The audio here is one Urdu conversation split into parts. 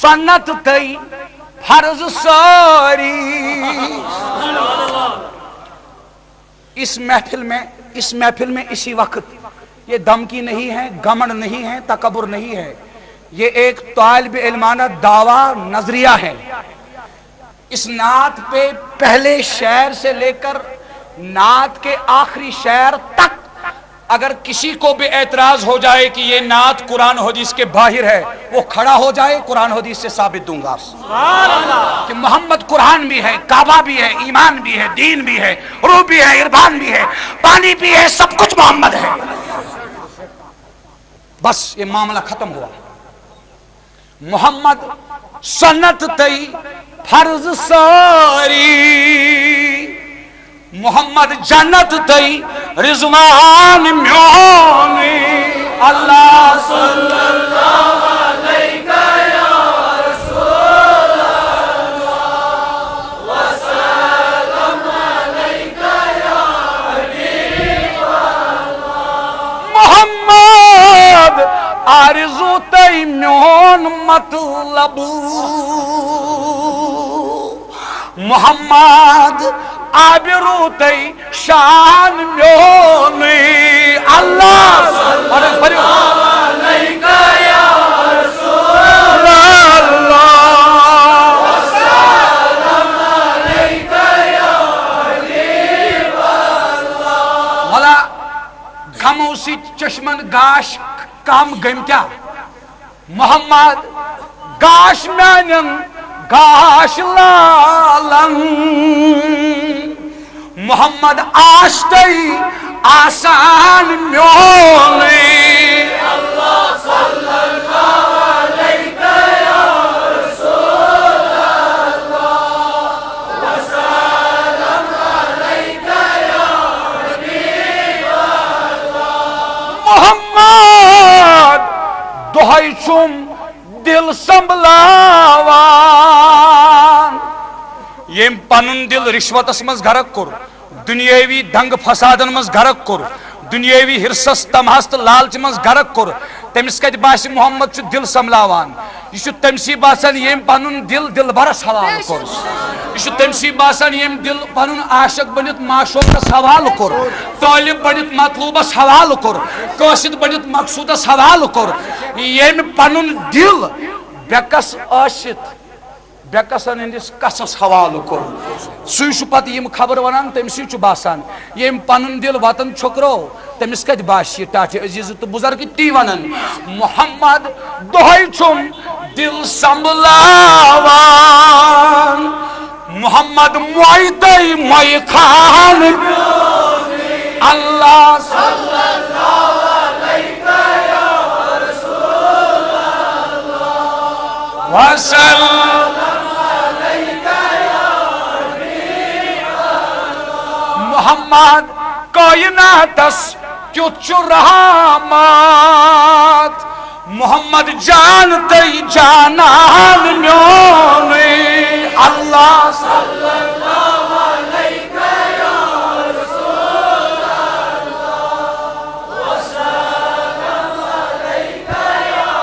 سنت تئی فرض ساری. اس محفل میں اسی وقت یہ دھمکی نہیں ہے، گھمنڈ نہیں ہے، تکبر نہیں ہے، یہ ایک طالب علمانہ دعویٰ نظریہ ہے. اس نعت پہ پہلے شعر سے لے کر نعت کے آخری شعر تک اگر کسی کو بھی اعتراض ہو جائے کہ یہ نعت قرآن حدیث کے باہر ہے، وہ کھڑا ہو جائے، قرآن حدیث سے ثابت دوں گا کہ محمد قرآن بھی ہے، کعبہ بھی ہے، ایمان بھی ہے، دین بھی ہے، روح بھی ہے، عرفان بھی ہے، پانی بھی ہے، سب کچھ محمد ہے. بس یہ معاملہ ختم ہوا. محمد سنت تئی فرض ساری، محمد جنت تئی رضوان میون. اللہ صلی اللہ علیہ یا رسول اللہ وسلم علیک یا حبیب اللہ. محمد آرزو تی میون مطلب، محمد آبرو تی شان میون. اللہ صلی اللہ علیہ یا رسول اللہ وسلم علیک یا حبیب اللہ. مولا غمو سی چشمن گاش کم گم کیا؟ محمد گاش میانن گاش لالن. محمد آشتی آسان میون. اللہ صلی اللہ علیہ یا رسول اللہ وسلم علیک یا حبیب اللہ. محمد دہائی چم دل سنبھلاوان، یم پنن دل رشوتس مز غرق کور، دنیاوی دنگ فسادن مز غرق کور، دنیاوی ہرسس تمہس تو لالچ مز غرق کور، تمس کت باس محمد چھ دل سنبھلاوان. یہ تمسی باسان یم پنن دل برس حوالہ کور، یہ تمسی باسان یم دل پنن عاشق بنت معشوقس حوالہ کور، طالب بنت مطلوبس حوالہ کور، قاصد بنت مقصودس حوالہ کور. یم پنن دل بیکس عاشق بیکسن ہندس کسس حوالہ کور، سی پتہ یم خبر ونان تمسی چھ باسان یم پنن دل وطن چھکرو تمس کت باس یہ ٹاٹھ عزیز تو بزرگ تی ونان. محمد دہائی چھم دل سنبھلاوان، محمد موئی تی موئی خان. اللہ صلی اللہ علیہ یا رسول اللہ وسلم علیک یا حبیب اللہ. محمد کائناتس کیت رحمت، محمد جان تی جانان میون. اللہ صلی اللہ علیہ یا رسول اللہ وسلم علیک یا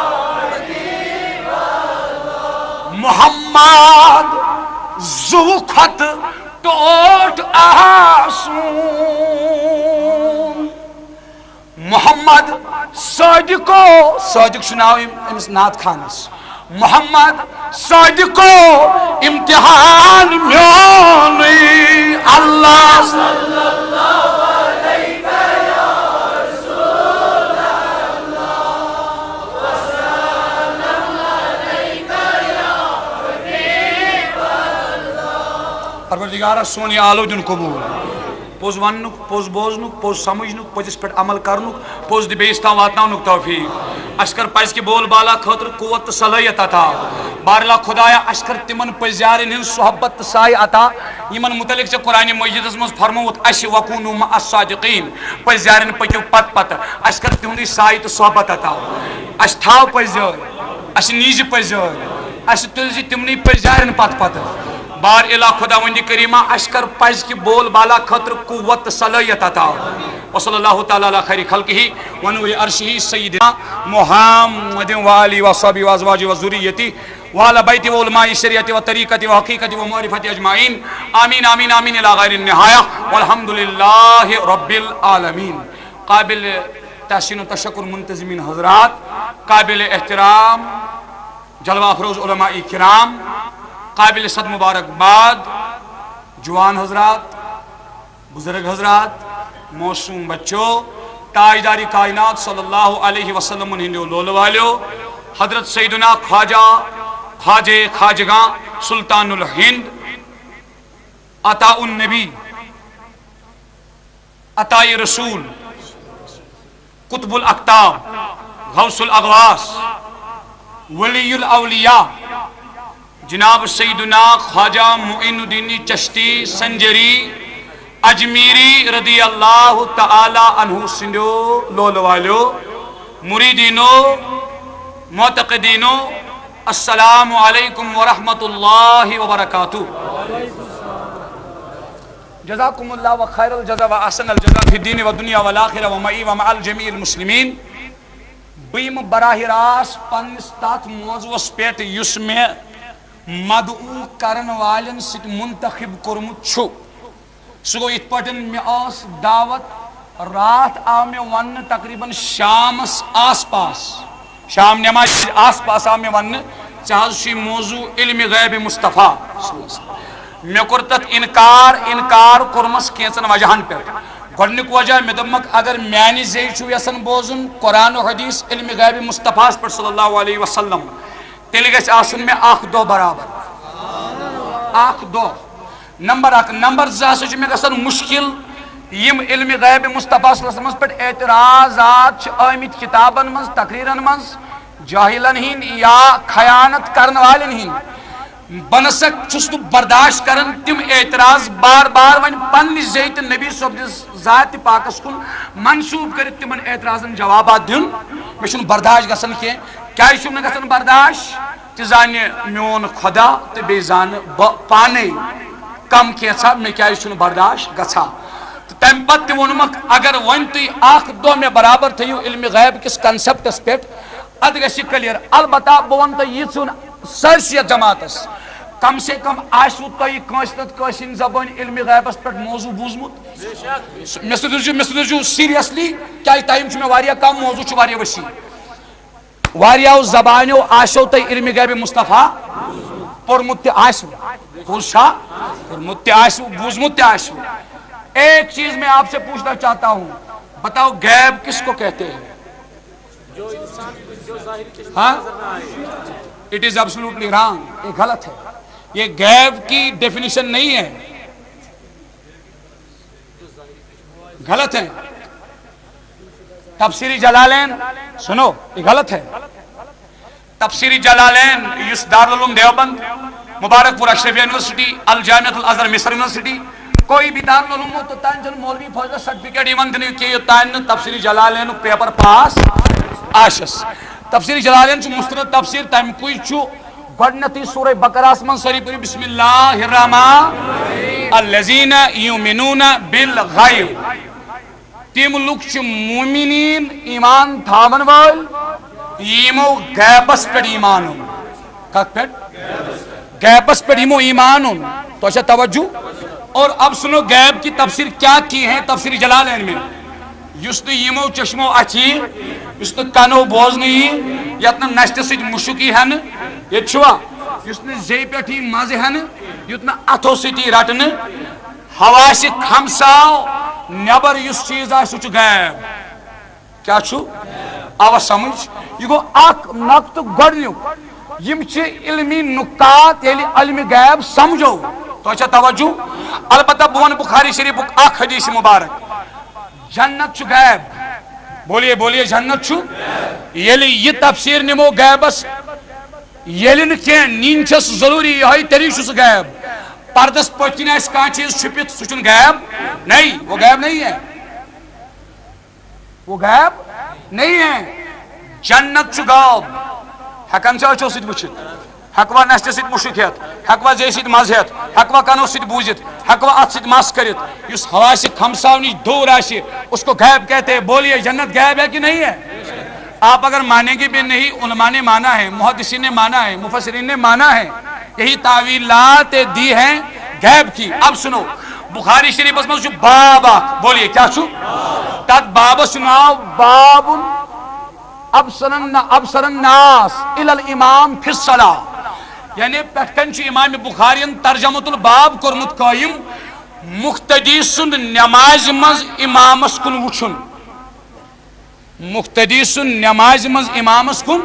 حبیب اللہ. محمد زو خط ٹوٹ آسون، محمد صادق سناو امس نعت خانس. محمد صادقو امتحان میون. اللہ صلی اللہ علیہ یا رسول اللہ وسلم علیک یا حبیب اللہ. پروردگارہ سونی آلو دن قبول، پوز وننک، پوز بوزنک، پوز سمجھنک، پوزس پہ عمل کرنک، پوز بیس تام واتناونک توفیق. اشکر پز کی بول بالا خاطر قوت تو صلاحیت عطا. بارلا خدایا اشکر تمن پزیارن ہن صحبت سائے عطا یمن متعلق سے قرآن مجیدس مز فرموت اش وکونوا مع الصادقین. پزیارن پکیو پت پت اشکر تہندی سائے تو صحبت عطا. اش تھاو پزیار، اش نیز پزیار، اش تلزی تمنی پزیارن پت پت. بار الہ خدا وندی کریمہ اشکر پز کی بول بالا خاطر قوت صلاحیت عطا. وصلی اللہ تعالی علی خیر خلقہ ونور عرشہ سیدنا محمد وآلہ وصحبہ وازواجہ وذریتہ وعلى بیت وعلماء شریعت و طریقت و حقیقت و معرفت اجمعین آمین آمین آمین الی غیر النہایہ والحمد للہ رب العالمین. قابل تحسین و تشکر منتظمین حضرات، قابل احترام جلوہ افروز علماء کرام، قابل صد مبارکباد جوان حضرات، بزرگ حضرات، معصوم بچوں، تاجداری کائنات صلی اللہ علیہ وسلم ہندو لول والیو، حضرت سیدنا خواجہ خواجہ خواجگاں سلطان الہند عطاء النبی عطاء رسول قطب الاقطاب غوث الاغواث ولی الاولیاء جناب سیدنا خواجہ معین الدین چشتی سنجری اجمیری رضی اللہ تعالی عنہ سندو لول والیو، مریدینو، معتقدینو، السلام علیکم ورحمۃ اللہ وبرکاتہ. جزاکم اللہ و خیر الجزا و احسن الجزا فی الدین و دنیا والآخرہ و معی و مع الجمیع المسلمین. بیم براہ راست پنس تات موضوعس پیٹ یس میں مدعو کرن والن ست منتخب کورمت چھو سہ گو ات پٹن میں آس دعوت رات آو میں ون تقریباً شامس آس پاس شام نماز آس پاس آو میں ون چاہی موضوع علم غیب مصطفیٰ میں کور تت انکار کورمس کینچن وجہن پہ. گۄڈنیُک وجہ مے دوٚپمکھ اگر میانہِ زیٚیہِ چھُ یژھان بوزُن قرآن و حدیث علم غیب مصطفیٰ پر صلی اللہ علیہ وسلم تیٚلہِ گژھِ آسُن مےٚ اکھ دۄہ برابر اکھ دۄہ. نمبر اکھ. نمبر زٕ ہسا چھُ مےٚ گژھان مشکل یم علم غیب مصطفیٰ صلی اللہ علیہ وسلم پہ اعتراضات چھِ آمٕتۍ کتابن منٛز تقریرن منٛز جاہلن ہند یا خیانت کرن والن ہند. بنسک چھس نہٕ برداشت کران تم اعتراض بار بار ون پننہِ ذیٚیہِ تہٕ نبی صٲبنِس ذات پاکس کُن منسوٗب کٔرِتھ تمن اعتراضن جوابات دیُن. مےٚ چھُنہٕ برداشت گژھان کینٛہہ. کیازِ چھُم نہٕ گژھان برداشت؟ تہِ زانہِ میون خۄدا تہٕ بیٚیہِ زانہٕ بہٕ پانے کم کینٛژھا مےٚ کیازِ چھُنہٕ برداشت گژھان. تہٕ تمہِ پتہٕ تہِ ووٚنمکھ اگر وۄنۍ تُہۍ اکھ دۄہ مےٚ برابر تھٲیِو علمِ غیب کِس کنسپٹس پٮ۪ٹھ ادٕ گژھِ یہِ کلیر. البتہ بہٕ وَنہٕ تۄہہِ یہِ ژھُن سٲرسٕے یتھ جماعتس کم سے کم آسوٕ تۄہہِ کٲنٛسہِ نتہٕ کٲنٛسہِ ہٕنٛدِ زبٲنۍ علمِ غیبس پٮ۪ٹھ موضوع بوٗزمُت. مےٚ سۭتۍ روٗزِو سیٖریسلی کیازِ ٹایم چھُ مےٚ واریاہ کم، موضوع چھُ واریاہ وسیع. واریاہو زبانیو آسیو تۄہہِ علمِ غیبِ مصطفیٰ پوٚرمُت تہِ آسوٕ، پوٚز چھا؟ پوٚرمُت تہِ آسوٕ، بوٗزمُت تہِ آسوٕ. ایک چیز میں آپ سے پوچھنا چاہتا ہوں، بتاؤ غیب کس کو کہتے ہیں؟ ہاں، اٹ از ایبسولوٹلی رانگ. یہ غلط ہے. یہ غیب کی ڈیفینیشن نہیں ہے، غلط ہے. تفسیری جلالین سنو، یہ غلط ہے. تفسیری جلالین یس دارالعلوم دیوبند، مبارک پور اشرفیہ یونیورسٹی، الجامعۃ الازہر مصر یونیورسٹی، کوئی بھی دارالعلوم ہو تو تان چل مولوی فوج سرٹیفکیٹ ایون دن کہ تان تفسیری جلالین پیپر پاس آشس. تفسیری جلالین چھ مستند تفسیر تم کوئی چھ گۄڈنیتھٕے سورہ بقرہس منٛز سٲری پٔرِو بسم اللہ الرحمن الذین یؤمنون بالغیب. تم لوگ چھ مومنین ایمان تھاون وٲلۍ یمو غیبس پٮ۪ٹھ ایمان اوٚن. کتھ پٮ۪ٹھ؟ غیبس پٮ۪ٹھ یمو ایمان اوٚن. تو اچھا توجہ. اور اب سنو غیب کی تفسیر کیا کی ہے تفسیر جلالین میں. یس نہٕ یمو چشمو اچھی، یس نہٕ کنو بوزنہٕ یی، یتھ نہٕ نستہِ سۭتۍ مُشُک یی ہنہٕ، ییٚتہِ چھُوا یُس نہٕ زیٚیہِ پٮ۪ٹھ یی مزٕ ہنہٕ، یُتھ نہٕ اتھو سۭتۍ یی رٹنہٕ، حواسہِ خمساو نٮ۪بر یُس چیٖز آسہِ سُہ چھُ غیب. کیٛاہ چھُ؟ آوا سمجھ؟ یہِ گوٚو اکھ نقطہٕ گۄڈنیُک. یم چھِ علمی نُقات ییٚلہِ علمِ غیب سمجھو. تو اچھا توجہ. البتہ بہٕ وَنہٕ بخاری شریفُک اکھ حدیث مبارک. جنت چھُ غیب. بولیے بولیے جنت چھُ. ییٚلہِ یہِ تفسیر نِمو غیبس، ییٚلہِ نہٕ کینٛہہ نِنۍ چھس ضروٗری یِہوٚے تیٚلی چھُ سُہ غیب. پردس پٔتۍ کِنۍ آسہِ کانٛہہ چیٖز چھُپِتھ سُہ چھُنہٕ غیب نہیں، وہ غیب نہیں ہے، وہ غیب نہیں ہے. جنت چھُ غٲب. ہٮ۪کان چھا أچھو سۭتۍ وٕچھِتھ؟ ہٮ۪کوا نستہِ سۭتۍ مُشُک ہٮ۪تھ؟ ہٮ۪کوا زیٚیہِ سۭتۍ مزٕ ہٮ۪تھ؟ ہٮ۪کوا کنو سۭتۍ بوٗزِتھ؟ ہکوا ات ست مس کرت اس ہوا سے کھمساونی دور آشی اس کو غیب کہتے ہیں. بولیے جنت غیب ہے کہ نہیں ہے؟ آپ اگر مانیں گے بھی نہیں، علماء نے مانا ہے، محدثین نے مانا ہے، مفسرین نے مانا ہے، یہی تعویلات دی ہیں غیب کی. اب سنو بخاری شریف اس میں بابا، بولیے کیا چھو تت باب سناؤ باب ابصر الناس الى الامام فی الصلاۃ. یعنی پٹکن چھ امام بخاری ترجمۃ الباب کورمت قائم مقتدی سند نماز مز امامس کن وچھن. مقتدی سن نماز مز امامس کن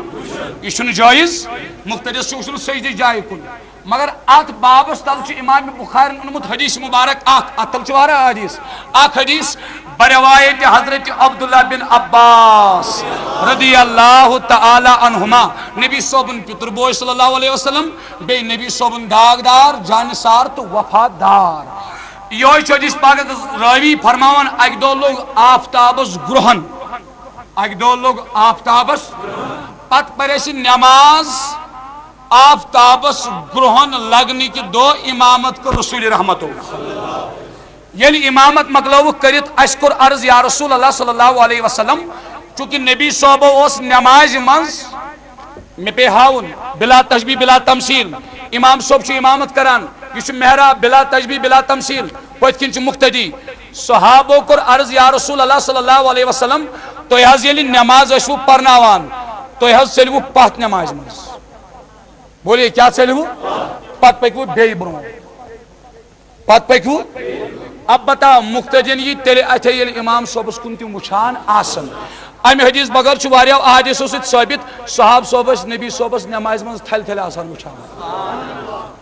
یہ جائز، مقتدی سن سجدہ جائے کن. مگر ات بابس تل امام بخاری اونمت حدیث مبارک ات تل واریاہ حدیث. اخ حدیث بروایت حضرت عبداللہ بن عباس رضی اللہ تعالی عنہما، نبی صوبن پتر بوئے صلی اللہ علیہ وسلم، بے نبی صوبن داغدار جانسار تو وفادار. یہ حدیث پاک راوی فرماون اک دو لوگ آفتابس گرہن، اک دو لوگ آفتابس پت پریسی نماز آفتابس گرہن لگنے کی دو امامت کو رسول رحمت ہو. یعنی امامت مکلو کرت اشکر عرض یا رسول اللہ صلی اللہ علیہ وسلم، چونکہ نبی صحابہ اس نماز منز میں پہ ہاون بلا تشبیہ بلا تمثیل، امام صاحب چھ امامت کران یہ محراب بلا تشبیہ بلا تمثیل، پت کن چھ مقتدی. صحابہ کر عرض یا رسول اللہ صلی اللہ علیہ وسلم تو حض یلی نماز اشو پرناوان تو حض چلو پت نماز منز. بولیے کیا چلو پت پکو بے برو پت پکو. اب بتا مقتدین یہ تیلے اتھے یل امام صوبس کن تم وچھان آسن. امی حدیث بغیر چھ واریاہ احادیثو سۭتۍ ثابت صحاب صوبس نبی صوبس نماز منز تھل تھل آسان وچھان.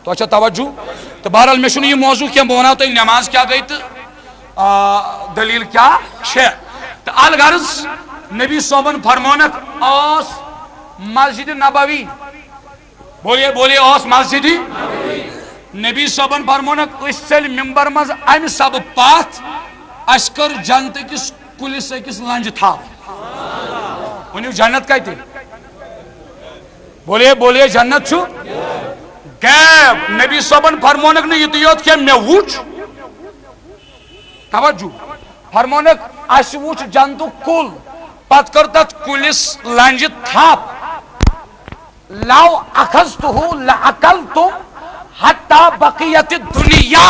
تو اچھا توجہ. تو بہرحال میں چھنہ یہ موضوع کیا بہ وناو تۄہہِ نماز کیا گئی تو دلیل کیا چھ. تو الغرض نبی صوبن فرمونک اوس مسجد نبوی، بولیے بولیے اوس مسجد نبی صوبن فرمونک اس چل ممبر مز ام سب پات اشکر جنت کس کلس اکس لنج تھا. ونیو جنت کتے؟ بولیے بولیے جنت چھو غیب. نبی صوبن فرمونک نے یہ یوت کہ میں وچ توجہ فرمونک اس وچ جنتو کل پت کر تت کلس لنج تھاپ. لو اخذتہ لأکلتم حتی بقیت الدنیا.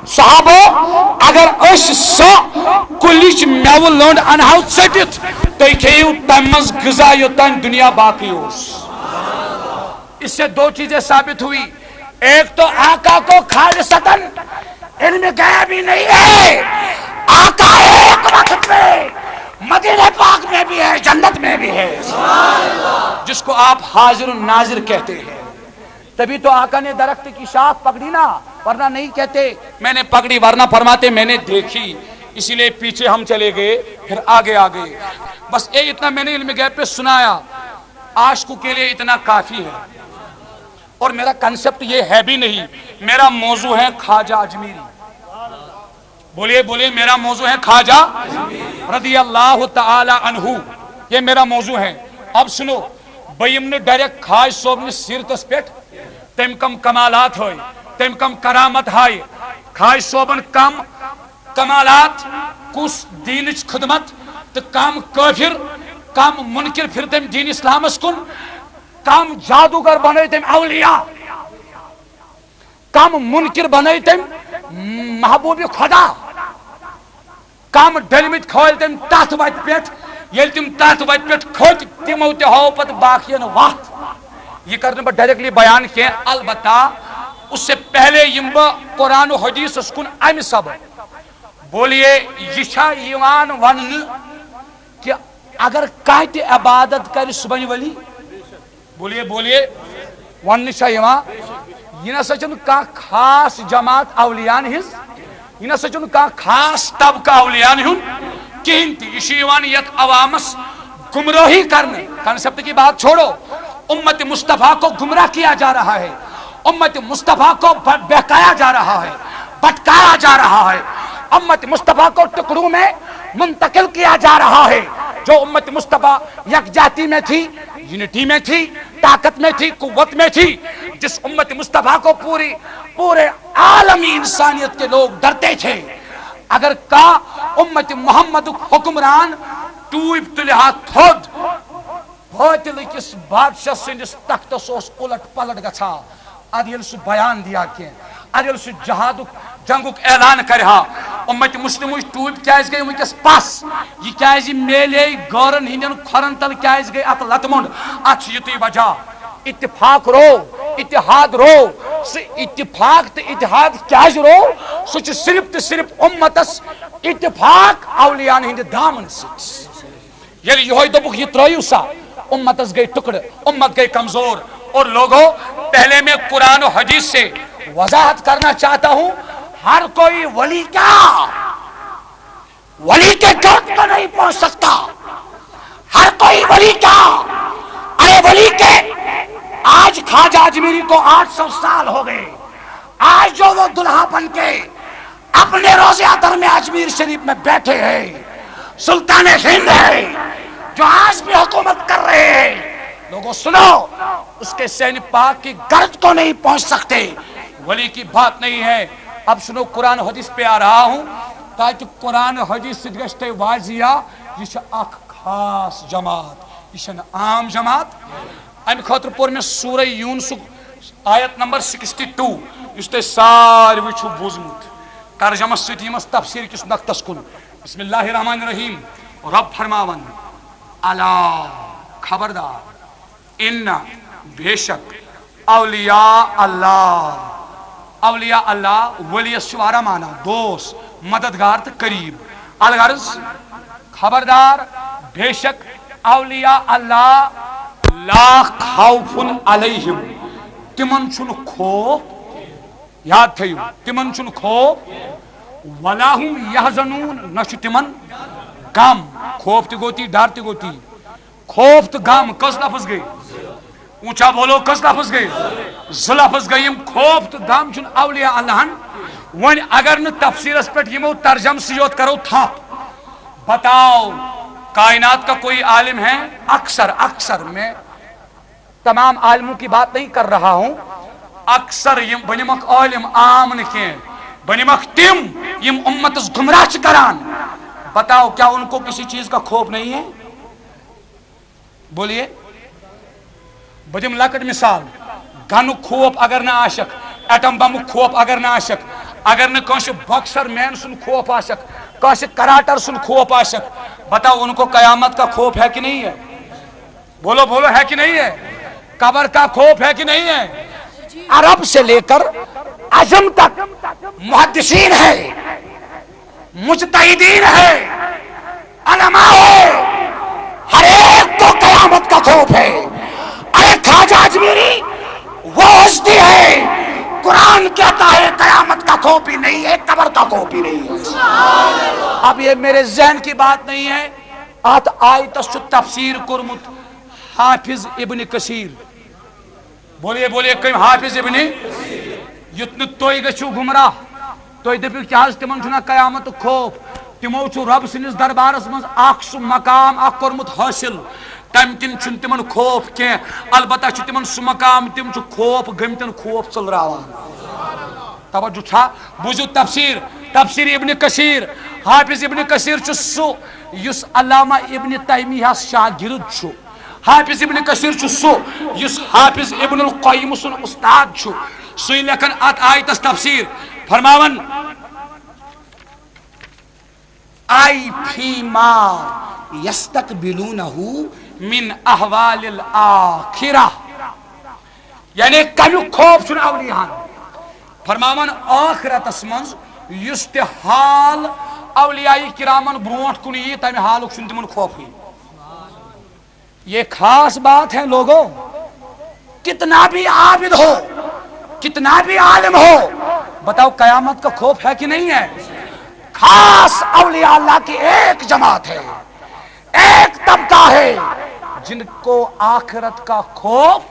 صحابو اگر اس سو کلچ میو لونڈ انہاو ژٹت تُہۍ کھیو تمز غذا یوتان دنیا باقی ہوس. اس سے دو چیزیں ثابت ہوئی. ایک تو آقا کو خالصتاً علم غیب ہی نہیں ہے، آقا ایک وقت میں مدینہ پاک میں بھی ہے جنت میں بھی ہے، جس کو آپ حاضر و ناظر کہتے ہیں. تبھی تو آقا نے درخت کی شاخ پکڑی نا، ورنہ نہیں کہتے میں نے پکڑی، ورنہ فرماتے میں نے دیکھی. اسی لیے پیچھے ہم چلے گئے پھر آگے آگے. بس یہ اتنا میں نے علم غیب پہ سنایا، عاشقوں کے لیے اتنا کافی ہے. اور میرا کنسپٹ یہ ہے بھی نہیں، میرا موضوع ہے خواجہ اجمیری. بولیے بولیے میرا موضوع ہے خواجہ رضی اللہ تعالی عنہ، یہ میرا موضوع ہے. اب سنو بیم نے ڈائریکٹ خواج صوب نے سیرتس پیٹ تم کم کمالات ہوئی، تم کم کرامت ہائی. خواج صوبن کم کمالات کس دین خدمت تو کم کافر کم منکر پھر تم دین اسلامس کن، کم جادوگر بنائی تم اولیاء، کم منکر بنائی تم محبوب خدا، کم ڈلمت کھول تم تات وت پیٹ. یل تم تات وت پیٹ کھوت تمو تہ ہو پت باقین وقت. یہ کرنے با ڈائریکٹلی بیان کیا، البتہ اس سے پہلے یم با قرآن و حدیث اس کن ام سب. بولیے یہ چھا یوان ون کہ اگر کہت عبادت کر صبح ولی، بولیے بولیے ون چھا یوان یہ نسا چھن کا خاص جماعت اولیان ہز، یہ نسا چھن کا خاص طبقہ اولیان ہن کہن تی. یہ یوان یت عوامس گمراہی کرنے. کنسپٹ کی بات چھوڑو، امت مصطفیٰ کو گمراہ کیا جا رہا ہے، امت مصطفیٰ کو بہکایا جا رہا ہے، بھٹکایا جا رہا ہے، امت مصطفیٰ کو ٹکڑوں میں منتقل کیا جا رہا ہے. جو امت مصطفیٰ یکجہتی میں تھی، یونٹی میں تھی، طاقت میں تھی، قوت میں تھی، جس امت مصطفیٰ کو پورے عالمی انسانیت کے لوگ ڈرتے تھے. اگر کا امت محمد حکمران ٹوب تلہا تھود باطل کس بادشاہ سندس تختس الٹ پلٹ گھا اد یل سہ بیان دیا کی اد یل سہ جنگک اعلان کرہا امت مسلم ٹوب کیاز گئی ونکس پس یہ کیاز میلے غورن ہندین کھورن تل کیاز گئی ات لتمنڈ ات یتی وجہ اتفاق رو اتحاد رو سہ اتفاق تو اتحاد کیاز رو سہ صرف تو صرف امتس اتفاق اولیاء ہند دامن ست یل یہ دبک یہ ترایو سا امتس گئی ٹکڑ امت گئی کمزور. اور لوگوں پہلے میں قرآن و حدیث سے وضاحت کرنا چاہتا ہوں ہر کوئی ولی کے گھر کو نہیں پہنچ سکتا. ہر کوئی ولی کا ارے ولی کے آج خواجہ اجمیری کو 800 سال ہو گئے. آج جو وہ دلہا بن کے اپنے روضہ ادر میں اجمیر شریف میں بیٹھے ہیں سلطان ہند ہے جو آج بھی حکومت کر رہے ہیں. لوگوں سنو اس کے سین پاک کی گرد کو نہیں پہنچ سکتے. ولی کی بات نہیں ہے. اب سنو قرآن حدیث پہ آ رہا ہوں تاکہ قرآن حدیث سے گشتے واضح یہ اخ خاص جماعت یہ عام جماعت. ام خاطر پور میں سورہ یونس آیت نمبر 62 اس تے سارے وچھو بوزمت ترجمہ سۭتۍ یمس تفسیر کس نقطس کن. بسم اللہ الرحمن الرحیم. رب فرماون الا خبردار ان بے شک اولیاء اللہ ولی سوارا مانا دوست مددگار تو قریب. الغرض خبردار بے شک اولیاء اللہ لا خوف علیہم تمن چھن خوف یاد تھیو تمن چھن خوف ولا هم یحزنون نہ تمن غم. خوف تہ گوتی ڈر تہ گوتی خوف تو غم کس لفظ گئی اونچا بولو کس لفظ گئی زٕ لفظ گئی خوف تو غم چھن اولیاء اللہ. ون اگر نہ تفسیرس پہ یمو ترجم سیوت کرو تھپ بتاؤ کائنات کا کوئی عالم ہے اکثر میں تمام عالموں کی بات نہیں کر رہا ہوں اکثر بنمک عالم عام نہ بنمک تم یم امتس گمراہ کران. بتاؤ کیا ان کو کسی چیز کا خوف نہیں ہے؟ بولیے. بدم لکٹ مثال گن خوف اگر نہ آشک ایٹم بم خوف اگر نہ آشک اگر نہ کنس باکسر مین سن خوف آشک کنس کراٹر سن خوف آشک بتاؤ ان کو قیامت کا خوف ہے کہ نہیں ہے؟ بولو بولو ہے کہ نہیں ہے؟ قبر کا خوف ہے کہ نہیں ہے؟ عرب سے لے کر عجم تک محدثین ہے مجتہدین ہے علماء ہے ہر ایک کو قیامت کا خوف ہے. ارے خواجہ اجمیری وہ ہستی ہے قرآن کہتا ہے قیامت کا خوف ہی نہیں ہے قبر کا خوف ہی نہیں ہے. اب یہ میرے ذہن کی بات نہیں ہے آت آیتس تفسیر کرمت حافظ ابن کثیر. بولیے بولیے کم حافظ ابن یتن توئی گچھو گمراہ توئی دپیو کیا تمن چھنا قیامت خوف تمو چھو رب سنس دربارس مز اخ سو مقام اخ کرمت حاصل تم کن چھن تمن خوف کی البتہ چھ تمن سو مقام تم چھ خوف گمتن خوف چلراوان. توجہ چھا بوزو تفسیر ابن کثیر حافظ ابن کثیر چھ سو یس علامہ ابن تیمیہ شاگرد چھ. حافظ ابن کثیر چھ سو یس حافظ ابن القیم سن استاد چھ. سوی لیکن ات آیتس تفسیر فرماون آئی فیما یستقبلونہ من احوال الاخرہ یعنی کمی خوف چھن اولیاء فرماون آخرتس منز یس تہ حال اولیاء کرامن برونٹ کن یہ تمہ حالک چھن تمن خوف. یہ خاص بات ہے لوگوں. کتنا بھی عابد ہو کتنا بھی عالم ہو بتاؤ قیامت کا خوف ہے کہ نہیں ہے؟ خاص اولیاء اللہ کی ایک جماعت ہے ایک طبقہ ہے جن کو آخرت کا خوف.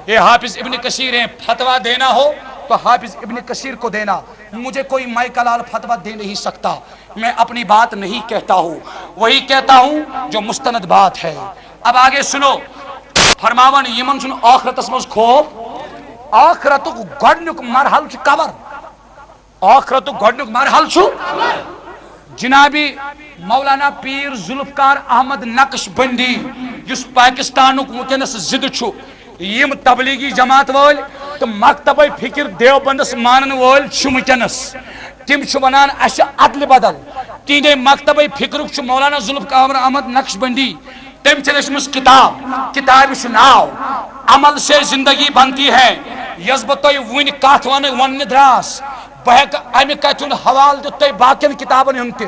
یہ حافظ ابن کثیر ہیں. فتویٰ دینا ہو تو حافظ ابن کثیر کو دینا. مجھے کوئی مائیکل آل فتویٰ دے نہیں سکتا. میں اپنی بات نہیں کہتا ہوں وہی کہتا ہوں جو مستند بات ہے. اب آگے سنو فرماوان یمن چھن آخرتس مز خوف آخرتک گۄڈنیُک مرحل چھُ قبر آخرتک گۄڈنیُک مرحل چھُ جنابی مولانا پیر ذوالفقار احمد نقش بندی یس پاکستانک ونکس زد چھُ یم تبلیغی جماعت وول تو مکتب فکر دیوبندس مانن وول چھُ ونکس تم چھُ ونان اسہ عدل بدل تہندے مکتب فکرک چھُ مولانا ذوالفقار احمد نقش بندی تم چھ لیچھمٕژ کتاب چھُ ناو عمل سے زندگی بنتی ہے یس بہ تۄہہِ وٕنۍ کتھ وننہِ دراس بہ ہیٚکہٕ امہِ کتھِ ہُنٛد حوالہٕ دِتھ تۄہہِ باقین کتابن ہُنٛد تہِ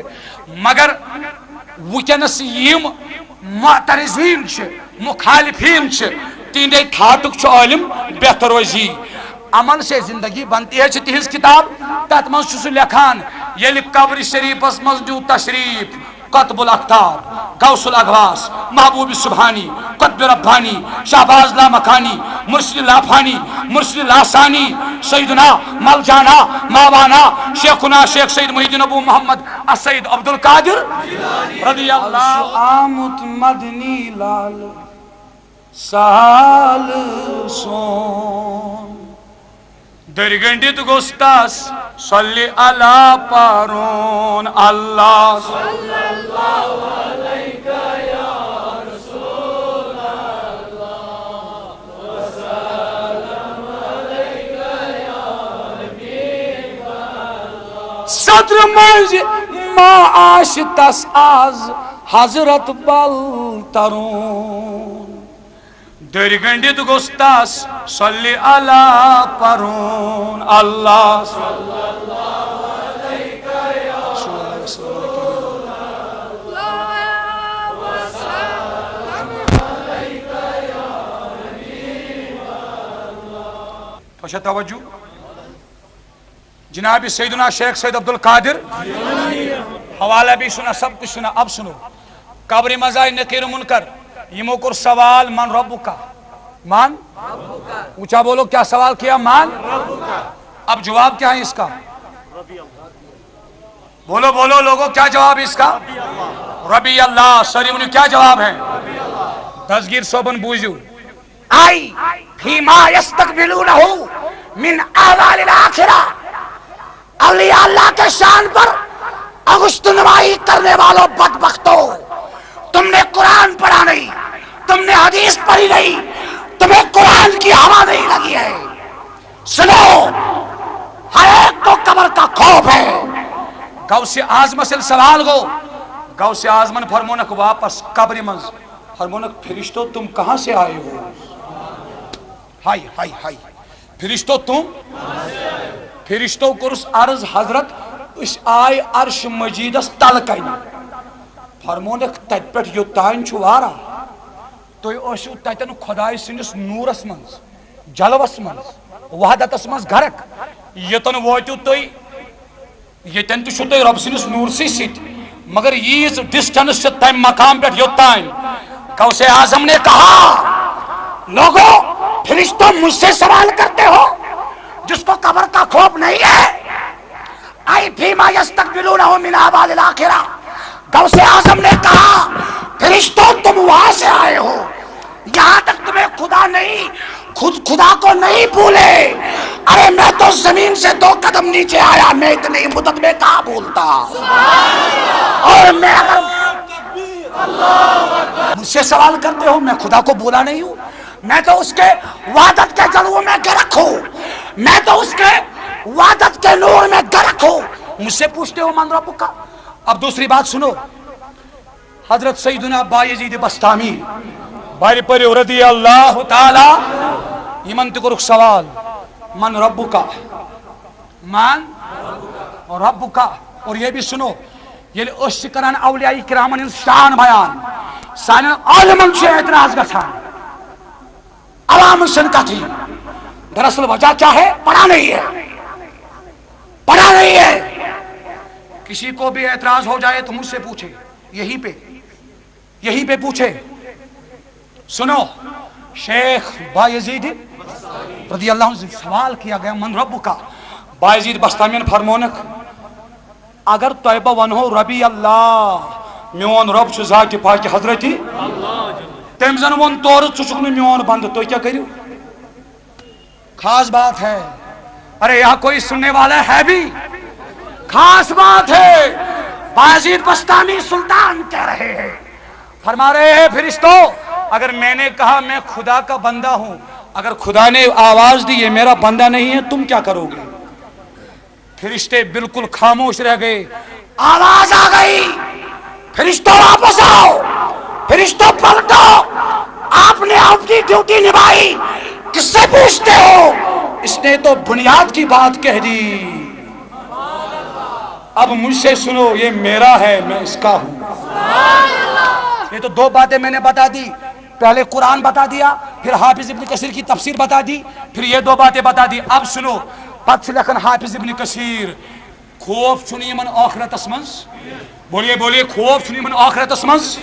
مگر ونکس یم معترضین چھِ مخالفین چھِ تہندے تھاٹُک چھُ عالم بہتر روزی عمل سے زندگی بنتی ہے تہذ کتاب تت مز چھُ سُہ لیکھان ییٚلہِ قبر شریفس مز دیو تشریف قطب الاقطاب غوث الاغواس محبوب سبحانی قطب ربانی شہباز لامکانی مرشد لافانی مرشد لاسانی سیدنا ملجانا ماوانا شیخنا شیخ سید محی الدین ابو محمد السید عبد القادر رضی اللہ آمد مدنی لال سال سون درگنڈت گستاس صلی اللہ پارون اللہ صلی اللہ علیہ یا رسول اللہ وسلم علیہ یا حبیب اللہ صدر منز معاش تس آز حضرت بل ترون درگنڈت گستاس صلی اللہ پرون اللہ صلی اللہ علیہ یا رسول اللہ وسلم علیہ یا حبیب اللہ توجہ توجہ جناب سیدنا شیخ سید عبد القادر حوالہ بھی سنا سب کچھ سنا اب سنو قبر مزائی نکیر منکر یمو کر سوال من ربکا مان اونچا بولو کیا سوال کیا مان اب جواب کیا ہے اس کا بولو بولو لوگوں کیا جواب اس کا ربی اللہ سری منو کیا جواب ہے دستگیر صوبن بوزیو آئی فیما یستقبلونہو من احوال الاخرہ اولیاء اللہ کے شان پر اگست نمائی کرنے والوں بدبختوں تم نے قرآن پڑھا نہیں تم نے حدیث پڑھی نہیں تمہیں قرآن کی ہوا نہیں لگی ہے سنو ہر ایک کو قبر کا خوف ہے غوث اعظم سے سوال گو غوث اعظم نے فرمونک واپس قبر منز فرمونک فرشتو تم کہاں سے آئے ہو ہائی ہائی ہائی فرشتو تم فرشتو کرس عرض حضرت اس آئے عرش مجیدس تلکن فرمونک تت پہ یوتان چھوارا تو اشو تتن خدای سندس نورس منز جلوس منز وحدتس منز گھرک یتن واتو تو یتن تو رب سندس نور سی سیت مگر یہ ڈسٹنس سے تم مقام پہ یوتان غوث اعظم نے کہا لوگوں فرشتوں مجھ سے سوال کرتے ہو جس کو قبر کا خوف نہیں ہے آئی فیما یستقبلونہ من احوال الاخرہ غوث اعظم نے کہا فرشتوں تم وہاں سے آئے ہو یہاں تک تمہیں خدا نہیں خدا کو نہیں بھولے ارے میں تو زمین سے 2 قدم نیچے آیا میں اتنی مدت میں کہاں بھولتا اور میں اگر مجھ سے سوال کرتے ہو میں خدا کو بھولا نہیں ہوں میں تو اس کے وحدت کے جلووں میں گرک ہوں میں تو اس کے وحدت کے نور میں گرک ہوں مجھ سے پوچھتے ہو من رب کا اب دوسری بات سنو حضرت سیدنا بایزید بستامی باری پری رضی اللہ تعالی یمن تکرک سوال من رب کا من رب کا اور یہ بھی سنو یہ اس کران اولیاء کرامن شان بیان سان عالمن سے اعتراض گژھان عوام سن کا تھی دراصل وجہ کیا ہے پڑھا نہیں ہے کسی کو بھی اعتراض ہو جائے تو مجھ سے پوچھے یہی پہ پوچھے سنو شیخ بایزید رضی اللہ عنہ سے سوال کیا گیا من رب کا بایزید بستامی نے فرمونک اگر طیبہ ونہو ربی اللہ میون رب چھ ذات پاک حضرتی تم زن ون تور ٹھک میون بند تھی کیا کرو خاص بات ہے ارے یہاں کوئی سننے والا ہے بھی خاص بات ہے بازید بستانی سلطان کہہ رہے ہیں فرما رہے ہیں فرشتوں اگر میں نے کہا میں خدا کا بندہ ہوں اگر خدا نے آواز دی یہ میرا بندہ نہیں ہے تم کیا کرو گے فرشتے بالکل خاموش رہ گئے آواز آ گئی فرشتوں واپس آؤ فرشتوں پلٹو آپ نے آپ کی ڈیوٹی نبھائی کس سے پوچھتے ہو اس نے تو بنیاد کی بات کہہ دی اب مجھ سے سنو یہ میرا ہے میں اس کا ہوں یہ تو دو باتیں میں نے بتا دی پہلے قرآن بتا دیا پھر حافظ ابن کثیر کی تفسیر بتا دی پھر یہ دو باتیں بتا دی اب سنو پتہ لکھن حافظ ابن کثیر خوف چھُنہٕ یمن آخرتس منٛز بولیے بولیے خوف چھُنہٕ یمن آخرتس منٛز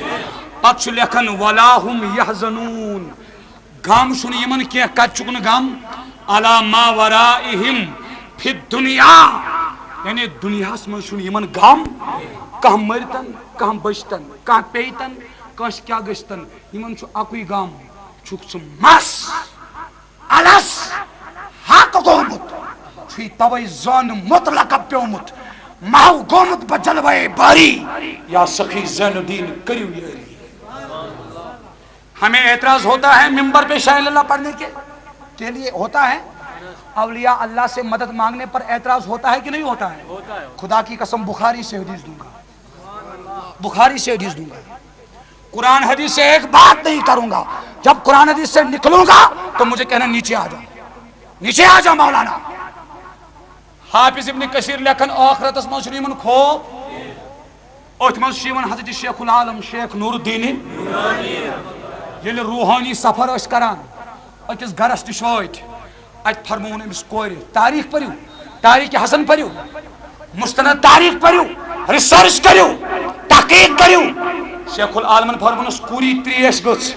پتہ چھُ لکھن ولا هم يحزنون غم چھُنہٕ یمن کینٛہہ کتہِ چھُکھ نہٕ غم علی ما ورائہم فی الدنیا یعنی دنیاہس منٛز چھُنہٕ یمن غم کانٛہہ مرتن کانٛہہ بچتن کانٛہہ پیتن کٲنٛسہِ کیٛاہ گٔژھتن یمن چھُ اکُے غم چھُکھ ژٕ مس الس حق گومُت چھُے توے زان مطلق پیومُت محو گومُت بجلوے باری یا سخی زین الدین کریو یاری ہمیں اعتراض ہوتا ہے ممبر پہ شاہ اللہ پڑھنے کے لیے ہوتا ہے اولیاء اللہ سے مدد مانگنے پر اعتراض ہوتا ہے کہ نہیں ہوتا ہے خدا کی قسم بخاری سے حدیث دوں گا بخاری سے حدیث دوں گا قرآن حدیث سے ایک بات نہیں کروں گا جب قرآن حدیث سے نکلوں گا تو مجھے کہنا نیچے آ جاؤ نیچے آ جاؤ مولانا حافظ ابن کثیر لکھن آخرتس منٛز چھُنہٕ یمن خوف أتھۍ منٛز چھُ یِوان حضرت شیخ العالم شیخ نور الدین ییٚلہِ روحانی سفر ٲسۍ کران أکِس گرس نِش وٲتۍ اتہِ فرمووُن أمِس کورِ تاریخ پٔرِو تاریخ حسن پٔرِو مستند تاریخ پٔرِو ریسرچ کٔرِو تحقیق کٔرِو شیخ العالمن فرمونس کوٗری ترٛیش گٔژھ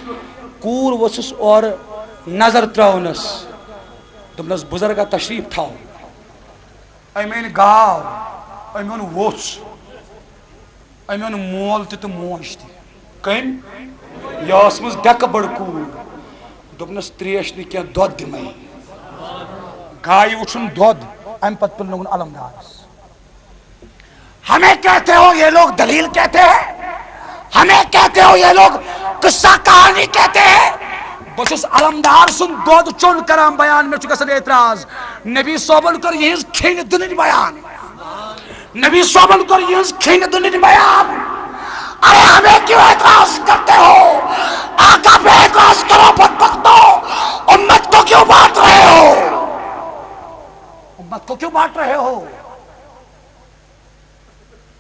کوٗر ؤژھٕس اورٕ نظر ترٛاونس دوٚپنس بُزرگا تشریف تھاو أمۍ أنۍ گاو أمۍ اوٚن ووٚژھ أمۍ اوٚن مول تہِ تہٕ موج تہِ کٔمۍ یہِ ٲسمٕژ ڈٮ۪کہٕ بٔڑ کوٗر دوٚپنس ترٛیش نہٕ کینٛہہ دۄد دِمے گایہِ وٕچھُن دۄد امہِ پتہٕ پِلنووُن علمدارس ہمیں کہتے ہو یہ لوگ دلیل کہتے ہیں ہمیں کہتے ہو یہ لوگ قصہ کہانی کہتے ہیں بہٕ چھُس علمدار سُنٛد دۄد چوٚن کران بیان مےٚ چھُ گژھان اعتراض نبی صٲبن کٔر یِہنٛز کھیٚنہِ دٕنٕنۍ بیان نبی صٲبن کٔر یِہنٛز کھیٚنہِ دٕنٕنۍ بیان ارے ہمیں کیوں اعتراض کرتے ہو آقا پہ اعتراض کرو بدبختو امت کو کیوں بانٹ رہے ہو امت کو کیوں بانٹ رہے ہو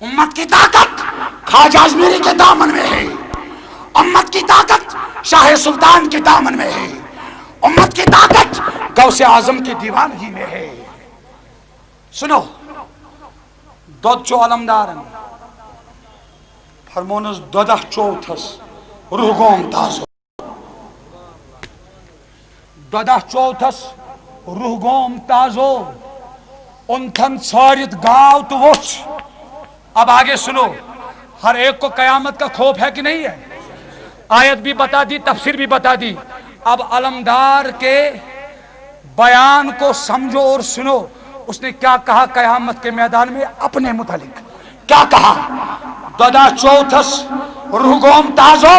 امت کی طاقت خواجہ اجمیری کے دامن میں ہے امت کی طاقت شاہ سلطان کے دامن میں ہے امت کی طاقت غوث اعظم کی دیوانگی میں ہے سنو دود چو علمدارن فرمونس دودہ چوتھس روحگوم تازو دودہ چوتھس روحگوم تازو انتھن ژھٲرِتھ گاو تو ووٚژھ اب آگے سنو ہر ایک کو قیامت کا خوف ہے کہ نہیں ہے آیت بھی بتا دی تفسیر بھی بتا دی اب علمدار کے بیان کو سمجھو اور سنو اس نے کیا کہا قیامت کے میدان میں اپنے متعلق کیا کہا دودہ چوتھس روحگوم تازو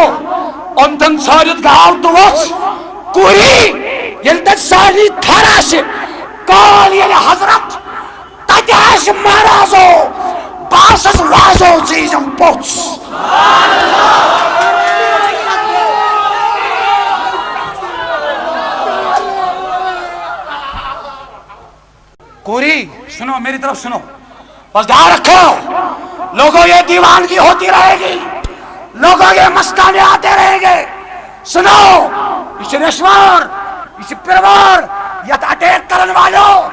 انتن ژھٲرِتھ گاو تو ووٚژھ کوٗری ییٚلہِ تتہِ سارنٕے تھر آسہِ کال ییٚلہِ حضرت تتہِ آسہِ مہرازو بہٕ آسس وازو ژیٖزٮ۪م پوٚژھ کوری سنو میری طرف سنو بس دھیان رکھو لوگوں یہ دیوانگی ہوتی رہے گی لوگوں یہ مستانے آتے رہیں گے سنو یہ رشوار یہ پروار یہ اٹیک کرن والوں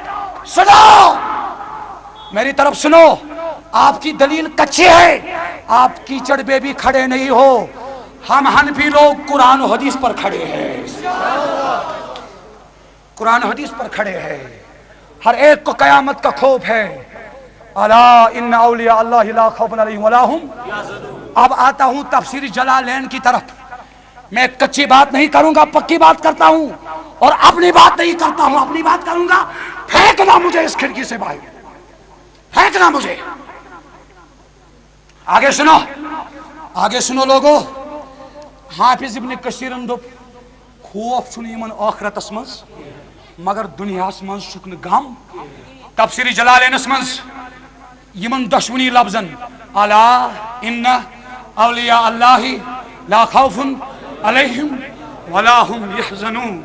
سنو میری طرف سنو آپ کی دلیل کچی ہے آپ کیچڑ پہ بھی کھڑے نہیں ہو ہم حنفی لوگ قرآن و حدیث پر کھڑے ہیں قرآن و حدیث پر کھڑے ہیں ہر ایک کو قیامت کا خوف ہے الا ان اولیاء اللہ لا خوف علیہم ولا هم اب آتا ہوں تفسیر جلالین کی طرف میں کچی بات نہیں کروں گا، پکی بات کرتا ہوں، اور اپنی بات نہیں کرتا ہوں، اپنی بات کروں گا۔ پھینکنا مجھے اس کھڑکی سے باہر، پھینکنا مجھے۔ آگے سنو، آگے سنو لوگو۔ حافظ ابن کثیرن دوپ خوف چھن یمن آخرتس منز مگر دنیاس منز چھکن غم۔ تفسیر جلالینس منز یمن دشونی لفظن الا ان اولیاء اللہ لا خوف علیہم ولا هم یحزنون۔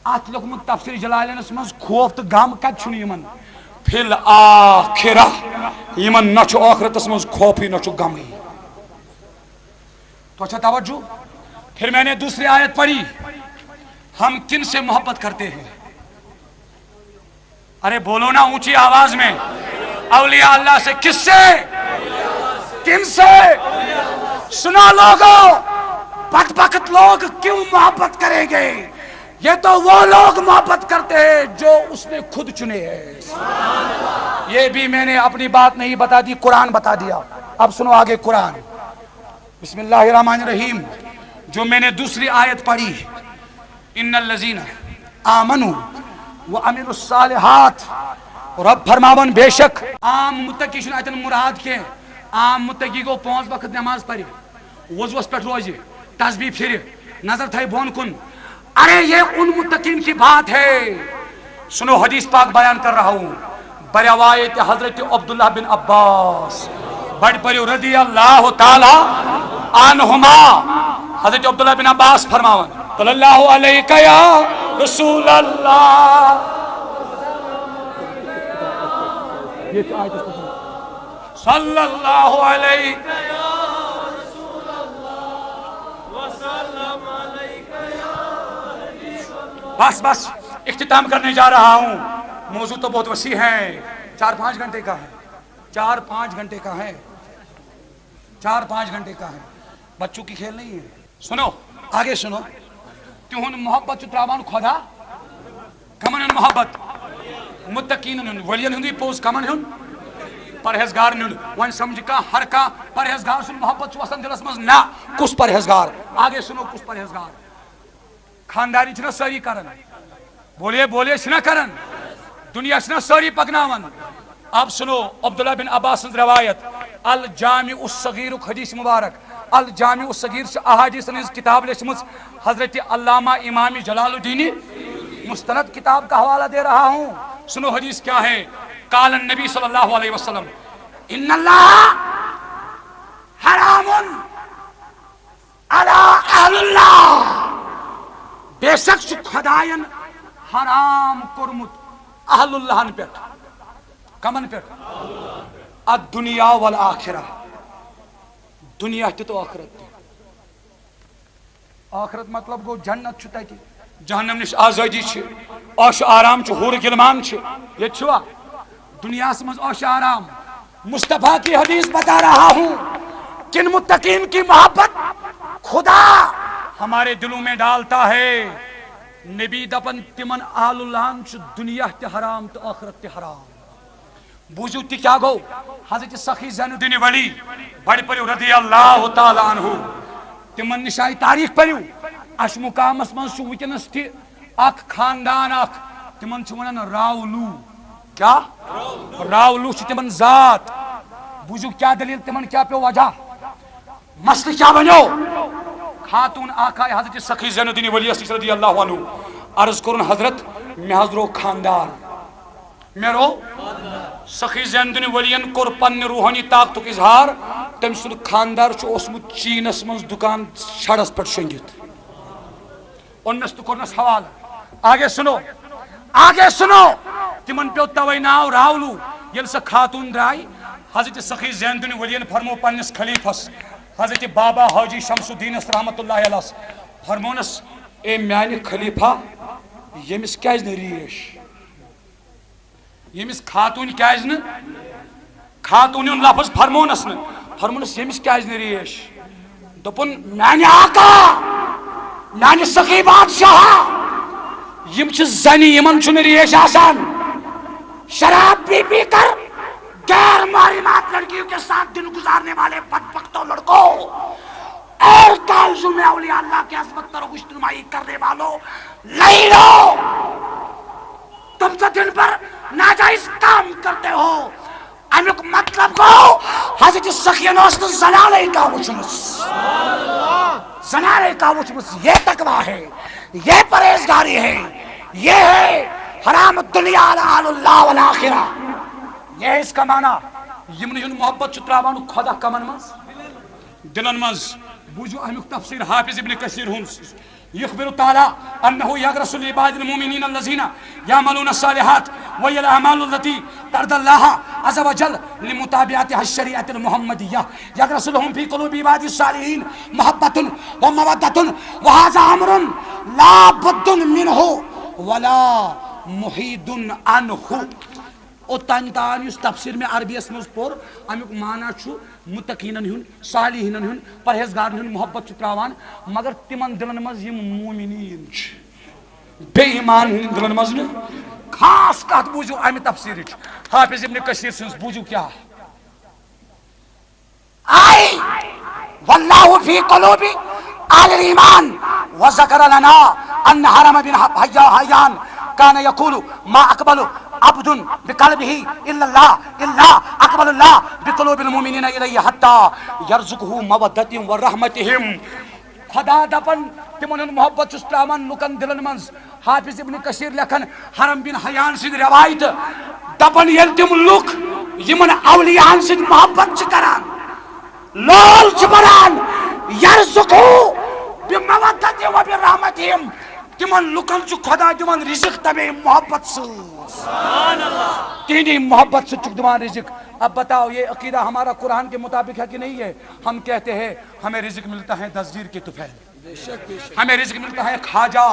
ات لوگمت تفسیر جلالینس منز خوف تو غم کت چھن یمن فی الآخرہ، یمن نہ چھ آخرتس منز خوفی نہ چھ غمی۔ تو اچھا توجہ۔ پھر میں نے دوسری آیت پڑھی، ہم کن سے محبت کرتے ہیں؟ ارے بولو نا اونچی آواز میں، اولیاء اللہ سے۔ کس سے؟ کن سے؟ سنا لوگو، بدبخت لوگ کیوں محبت کریں گے؟ یہ تو وہ لوگ محبت کرتے ہیں جو اس نے خود چنے ہیں۔ یہ بھی میں نے اپنی بات نہیں بتا دی، قرآن بتا دیا۔ اب سنو آگے قرآن۔ بسم اللہ الرحمن الرحیم۔ جو میں نے دوسری آیت پڑھی، ان الذین آمنوا وعملوا الصالحات، رب فرماون بے شک عام متقی چھن اتن مراد کے، عام متقی کو 5 وقت نماز پڑھے، وضوس پہ روزے، تسبیح پھر، نظر تھائے بون کن۔ ارے یہ ان متقین کی بات ہے۔ سنو حدیث پاک بیان کر رہا ہوں بروایت حضرت عبداللہ بن عباس بڑھ پریو رضی اللہ تعالی عنہما۔ حضرت عبداللہ بن عباس فرماون صلی اللہ علیہ یا رسول اللہ، صلی اللہ علیہ بس بس اختتام کرنے جا رہا ہوں۔ موضوع تو بہت وسیع ہے، 4-5 گھنٹے کا ہے، 4-5 گھنٹے کا ہے، 4-5 گھنٹے کا ہے، بچوں کی کھیل نہیں ہے۔ سنو آگے سنو۔ تہن محبت تراوان خدا کمن ہن محبت متقین ہن ولیین ہندی پوز کمن ہن پرہیزگار ہن۔ ون سمجھ کا ہر کا پرہیزگار سن محبت وسن دلس مز نہ کس پرہیزگار۔ آگے سنو کس پرہیزگار۔ خانداری چھنا ساری کرن، بولے بولے چھنا کرن، دنیا چھنا ساری پکناون۔ اب سنو عبداللہ بن عباس روایت الجامع الصغیر حدیث مبارک۔ الجامع الصغیر سے احادیث اس کتاب لکھمت حضرت علامہ امام جلال الدین مستند کتاب کا حوالہ دے رہا ہوں۔ سنو حدیث کیا ہے۔ قال النبی صلی اللہ علیہ وسلم ان اللہ حرام علی اہل اللہ، بے شک خدائن حرام کرمت اہل اللہ پیٹ، کمن پیٹ؟ الدنیا والآخرہ، دنیا تو آخرت۔ آخرت مطلب گو جنت چھتا تھی، جہنم نش آزادی چھ، عیش آرام چھ، حور غلمان چھ، یہ چھوا دنیا سمجھ عیش آرام۔ مصطفیٰ کی حدیث بتا رہا ہوں، کن متقین کی محبت خدا ہمارے دلوں میں ڈالتا ہے۔ نبی دپن تمن اہل اللہ چھ دنیا تے حرام تو آخرت تے حرام۔ بوجھو تی کیا گو؟ حضرت سخی زین الدین ولی بڑھ پریو رضی اللہ تعالی عنہ، تمن نشائی تاریخ پریو۔ اش مقامس من چھو وکنس تھی اک خاندان اک، تمن چھو ونن راولو۔ کیا؟ راولو چھ تمن ذات۔ بوجھو کیا دلیل، تمن کیا پیو وجہ، مسئلہ کیا بنو؟ خاتون آقا حضرت سخی زین الدین ولی رضی اللہ عنہ عرض کرن حضرت میں حضرو خاندار میرو سخی زین الدین ولین کور پن روحانی طاقتک اظہار۔ تم سن خاندار چھ اوسمت چینس من دکان شڑس پہ شنگت، اونس تو کرنس حوالہ۔ آگے سنو، آگے سنو۔ تمن پیو توئی ناو راولو۔ یل سا خاتون درائی، حضرت سخی زین الدین ولین فرمو پنس خلیفس حضرت بابا حاجی شمس الدین رحمت اللہ علیہ فرمونس اے میانی خلیفہ یمس کیاز نہ ریش، یمس خاتون کیاز نہ، خاتون لفظ فرمونس نہ، فرمونس یمس کیاز نہ ریش۔ دپن میانی آقا میانی سخی بادشاہ یم چھ زنی، یمن چھن ریش آسان، شراب پی پی کر غیر محرمات لڑکیوں کے ساتھ دن گزارنے والے بدبختوں لڑکوں، اور کالجو میں اولیاء اللہ کی عظمت پر اجتماعی کرنے والوں نہیں لو، تم تو دن پر ناجائز کام کرتے ہو. امیک مطلب گو حضرت سخین اوست زنانے کا وچمس، زنانے کا وچمس. یہ تقویٰ ہے، یہ پرہیزگاری ہے، یہ ہے حرام الدنیا علی اللہ والآخرہ. یہ ہے اس کا معنی. یمن ہن محبت چتراوان خدا کمن مز دلن مز. بوجو امیک تفسیر حافظ ابن کثیر ہن يخبر تعالى أنه يغرس لعباد المؤمنين الذين يعملون الصالحات وهي الأعمال التي ترضى الله عز وجل لمتابعتها الشريعة المحمدية. يغرس لهم في قلوب عباد الصالحين محبة ومودة، وهذا أمر لا بد منه ولا محيد عنه. اوتان تان اس تفسیر میں عربی اس مز پور امیک معنی چھو متقینن ہن، صالحین ہن، پرہیزگارن ہن محبت چتراوان، مگر تمن دلن مز یم مومنین چھ بے ایمان ہن دلن مز نہ. خاص کت بوجو امی تفسیر چھ حافظ ابن کثیر سنس بوجو کیا آئی واللہ فی قلوب اہل الایمان وذکر لنا ان حرم بن حیان كان يقول ما اقبل عبد بقلبه الا الله الا اقبل الله بقلوب المؤمنين اليه حتى يرزقه مودة ورحمتهم. خدا دپن تمن محبت چسترامان لکن دلن منز. حافظ ابن کثیر لکھن حرم بن حیان سند روایت دپن یل تم لوک یمن اولیاء سند محبت چھ کران لول چھ بران یرزقه بمودة وبرحمتهم. تمن لکن چھ خدا دمان رزق تمہیں محبت سے، سبحان اللہ، تینی محبت سے چک دمان رزق. اب بتاؤ یہ عقیدہ ہمارا قرآن کے مطابق ہے کہ نہیں ہے؟ ہم کہتے ہیں ہمیں رزق ملتا ہے دستگیر کے طفیل، ہمیں رزق ملتا ہے خواجہ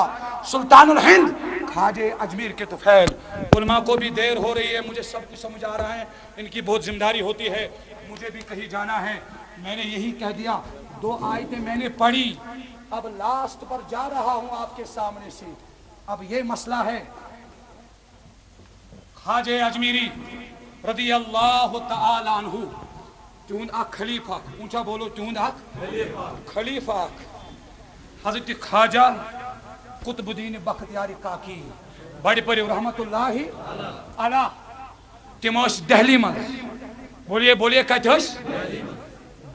سلطان الہند خواجہ اجمیر کے طفیل. علماء کو بھی دیر ہو رہی ہے، مجھے سب کچھ سمجھ آ رہا ہے، ان کی بہت ذمہ داری ہوتی ہے، مجھے بھی کہیں جانا ہے. میں نے یہی کہہ دیا، 2 آیتیں میں نے پڑھی، اب لاسٹ پر جا رہا ہوں آپ کے سامنے سے. اب یہ مسئلہ ہے خواجہ اجمیری رضی اللہ تعالی عنہ چون اک خلیفہ، اونچا بولو، چون اک خلیفہ حضرت خواجہ قطب الدین بختیاری کاکی بڑ پریو رحمت اللہ علیہ. تم اس دہلی من، بولیے بولیے کت اس